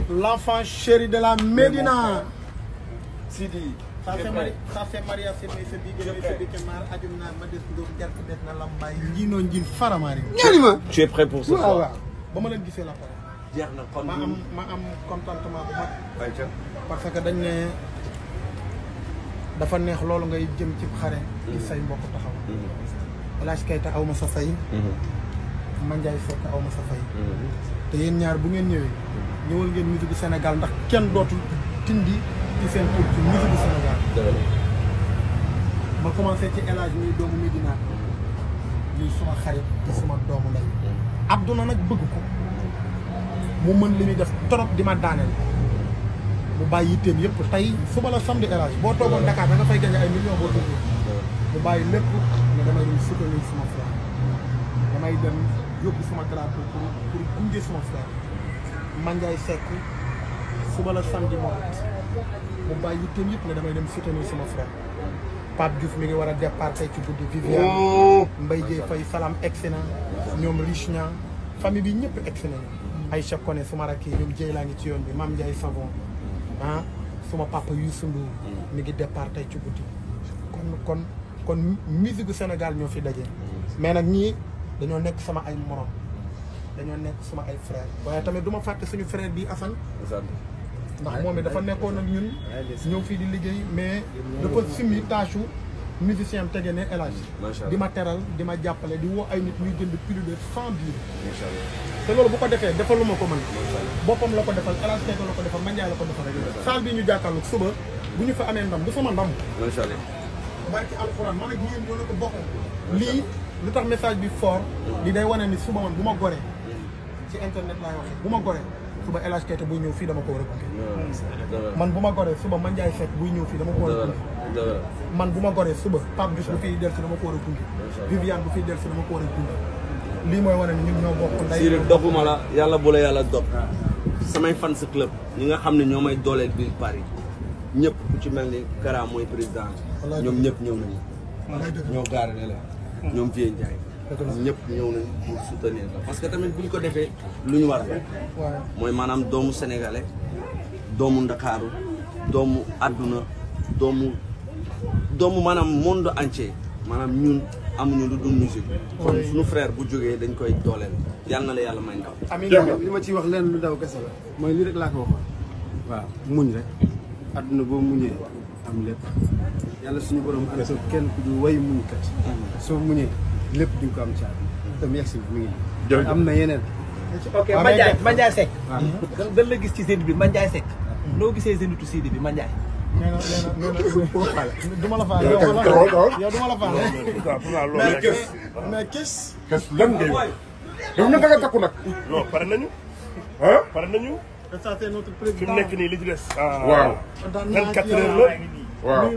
L'enfant chéri de la Médina. Sidi. Ça c'est Maria c'est Tu es prêt pour ce soir? Ma am contentement bu mag parce que dañ ne dafa neex loolu ngay jëm ci xare ci say mbokk taxaw El Hadj Keita aw ma sa fay Mandiaye Seck aw ma sa fay te yéen ñaar bu ngeen ñëwee ñëwal ngeen musique du Sénégal ndax kenn dootul tindi ci seen tur ci musique du Sénégal ma commencé ci El Hadj muy doomu Médina ñuy suma xarit di suma doomu ndey Abdou nag bëgg ko mu mën li ñuy def trop di ma daaneel mu bàyyi yitteem yëpp tey suba la samedi El Hadj boo toogoon Dakar da nga fay gagné ay millions boo tëggee mu bàyyi lépp ne damay dem soutenir suma frère damay dem yóbbu suma drapeau pour gunge suma frère Mandiaye Seck suba la samedi moom mu bàyyi yitteem yëpp ne damay dem soutenir suma frère Pape Diouf mi ngi war a départ tey ci guddi Viviane Mbaye Dieye Faye Salam excellent ñoom Riche Niang famille bi ñëpp excellent Aïcha Koné suma rakk yi ñoom jëy laa ngi ci yoon bi Mame Ndiaye Savon ah suma papa Youssou Ndour mi ngi départ tey ci guddi kon musique du Sénégal ñoo fi daje mais nag ñii dañoo nekk sama ay morom dañoo nekk sama ay frère waaye tamit du ma fàtte suñu frère bi Assane ndax moom it dafa nekkoon ak ñun ñëw fii di liggéey mais dafa simmi tâche musicien am tege ne El Hadj di ma teral di ma jàppale di woo ay nit ñuy jënd plus de 100 billets te loolu bu ko defee defaluma ko man boppam la ko defal El Hadj Keita la ko defal Mandiaye la ko defal salle bi ñu jàkkaarloog suba bu ñu fa amee ndam du sama ndam barki alxuraan man ak yéen ñoo la ko bokk lii lu tax message bi fort li day wane ni suba man bu ma goree ci internet laay waxee bu ma goree suba El Hadj Keita buy ñëw fii dama ko war a gunge man bu ma goree suba Mandiaye Seck buy ñëw fii dama ko war a gunge man bu ma goree suba Pape Diouf bu fiy del si dama ko war a gunge Viviane bu fiy del si dama ko war a gunge lii mooy wane ni ñun ñoo bokk nday Siri doguma la yàlla bu la yàlla dog samay fans club ñi nga xam ne ñoo may dooleel biir Paris ñëpp ku ci mel ni Kara mooy président ñoom ñëpp ñëw nañu ñoo gaare ne la ñoom Vieux Ndiaye ñëpp ñëw nañ pour soutenir la parce que tamit bu ñu ko defee lu ñu war la mooy maanaam doomu sénégalais doomu ndakaaru doomu àdduna doomu maanaam monde entier maanaam ñun amuñu lu dul musique kon suñu frère bu jógee dañ koy dooleel yàlla na la yàlla may ndaw amiin li ma ciy wax leen lu daw kese la mooy lii rek laa ko waxoon waaw muñ rek àdduna boo muñee am lépp yàlla suñu borom ana soo kenn ku du way muñ kat soo muñee lépp di nga ko am ci àdduna tam yegg si mi ngi am na yeneen ok Mandiaye Seck dañ la gis ci Zénith bi Mandiaye Seck noo gisee Zénithu Sidi bi Mandiaye nee na du ma la faale yow du ma la faale mais kis lan ngay wax yow ñu danga takku nag non pare nañu pare nañu ça c'est notre président fi mu nekk nii li ci des waaw 24 heures la waaw